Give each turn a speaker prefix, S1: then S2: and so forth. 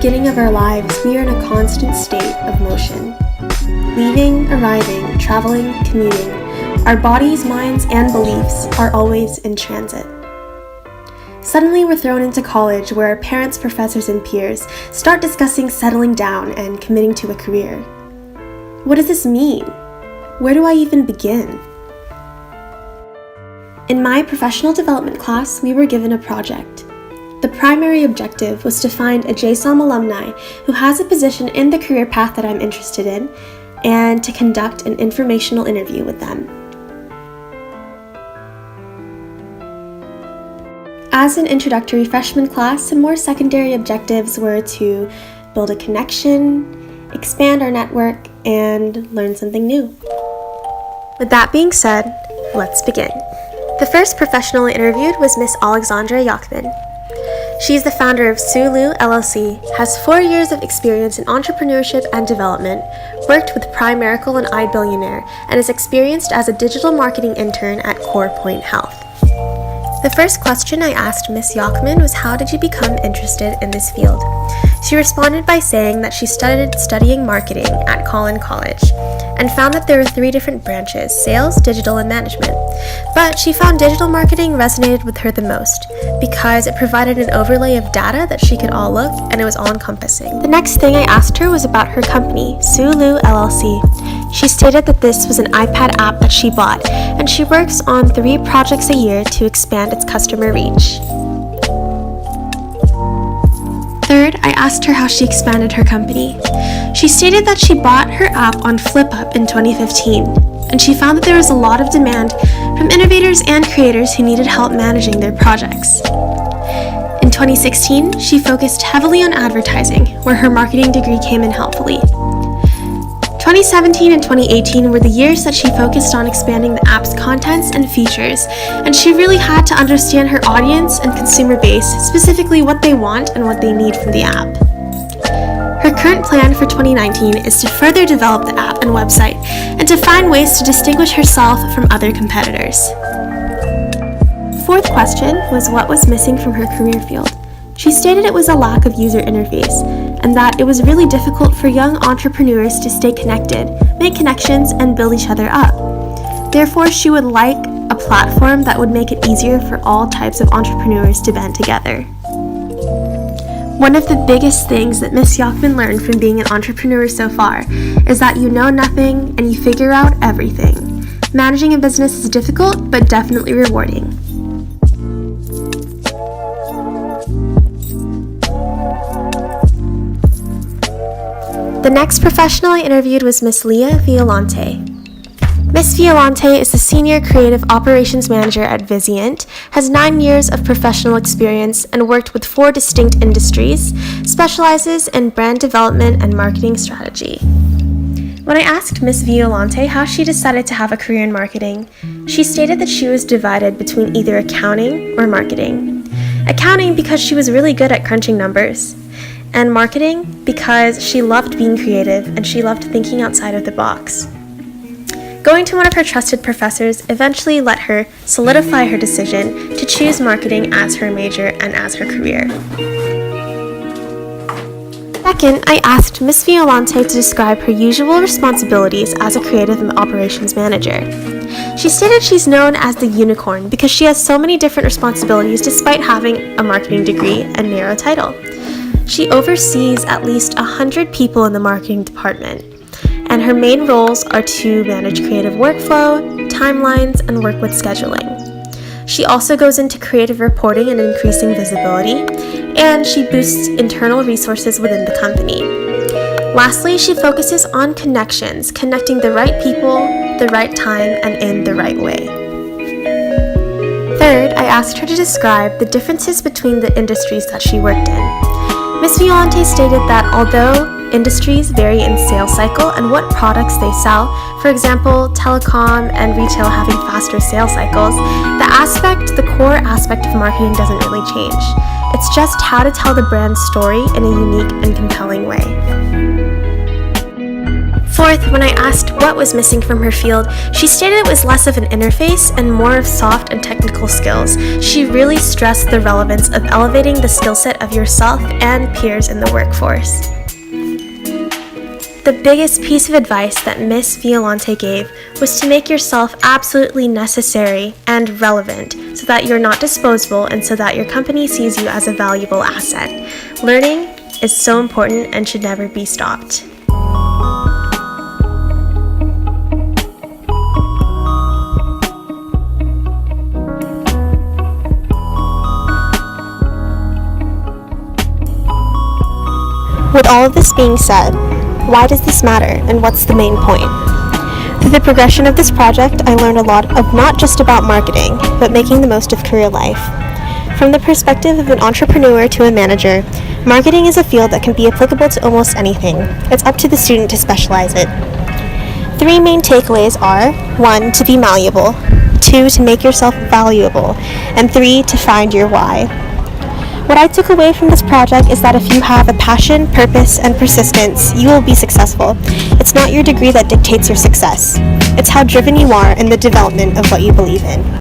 S1: beginning of our lives, we are in a constant state of motion. Leaving, arriving, traveling, commuting, our bodies, minds, and beliefs are always in transit. Suddenly we're thrown into college where our parents, professors, and peers start discussing settling down and committing to a career. What does this mean? Where do I even begin? In my professional development class, we were given a project. The primary objective was to find a JSOM alumni who has a position in the career path that I'm interested in, and to conduct an informational interview with them. As an introductory freshman class, some more secondary objectives were to build a connection, expand our network, and learn something new. With that being said, let's begin. The first professional I interviewed was Miss Alexandra Ahmed. She's the founder of Sulu LLC, has 4 years of experience in entrepreneurship and development, worked with Primerical and iBillionaire, and is experienced as a digital marketing intern at CorePoint Health. The first question I asked Miss Ahmed was, how did you become interested in this field? She responded by saying that she started studying marketing at Collin College and found that there were 3 different branches: sales, digital, and management. But she found digital marketing resonated with her the most because it provided an overlay of data that she could all look, and it was all-encompassing. The next thing I asked her was about her company, Sulu LLC. She stated that this was an iPad app that she bought, and she works on 3 projects a year to expand its customer reach. Third, I asked her how she expanded her company. She stated that she bought her app on FlipUp in 2015, and she found that there was a lot of demand from innovators and creators who needed help managing their projects. In 2016, she focused heavily on advertising, where her marketing degree came in helpfully. 2017 and 2018 were the years that she focused on expanding the app's contents and features, and she really had to understand her audience and consumer base, specifically what they want and what they need from the app. Her current plan for 2019 is to further develop the app and website, and to find ways to distinguish herself from other competitors. Fourth question was what was missing from her career field. She stated it was a lack of user interface, and that it was really difficult for young entrepreneurs to stay connected, make connections, and build each other up. Therefore, she would like a platform that would make it easier for all types of entrepreneurs to band together. One of the biggest things that Miss Ahmed learned from being an entrepreneur so far is that you know nothing and you figure out everything. Managing a business is difficult, but definitely rewarding. The next professional I interviewed was Miss Lia Violante. Miss Violante is the Senior Creative Operations Manager at Vizient, has 9 years of professional experience and worked with 4 distinct industries, specializes in brand development and marketing strategy. When I asked Miss Violante how she decided to have a career in marketing, she stated that she was divided between either accounting or marketing. Accounting because she was really good at crunching numbers, and marketing because she loved being creative and she loved thinking outside of the box. Going to one of her trusted professors eventually let her solidify her decision to choose marketing as her major and as her career. Second, I asked Miss Violante to describe her usual responsibilities as a creative and operations manager. She stated she's known as the unicorn because she has so many different responsibilities despite having a marketing degree and narrow title. She oversees at least 100 people in the marketing department, and her main roles are to manage creative workflow, timelines, and work with scheduling. She also goes into creative reporting and increasing visibility, and she boosts internal resources within the company. Lastly, she focuses on connections, connecting the right people, the right time, and in the right way. Third, I asked her to describe the differences between the industries that she worked in. Miss Violante stated that although industries vary in sales cycle and what products they sell, for example, telecom and retail having faster sales cycles, the core aspect of marketing doesn't really change. It's just how to tell the brand story in a unique and compelling way. Fourth, Fourth, when I asked what was missing from her field, she stated it was less of an interface and more of soft and technical skills. She really stressed the relevance of elevating the skill set of yourself and peers in the workforce. The biggest piece of advice that Miss Violante gave was to make yourself absolutely necessary and relevant so that you're not disposable and so that your company sees you as a valuable asset. Learning is so important and should never be stopped. With all of this being said, why does this matter and what's the main point? Through the progression of this project, I learned a lot of not just about marketing, but making the most of career life. From the perspective of an entrepreneur to a manager, marketing is a field that can be applicable to almost anything. It's up to the student to specialize it. 3 main takeaways are: 1, to be malleable, 2, to make yourself valuable, and 3, to find your why. What I took away from this project is that if you have a passion, purpose, and persistence, you will be successful. It's not your degree that dictates your success. It's how driven you are in the development of what you believe in.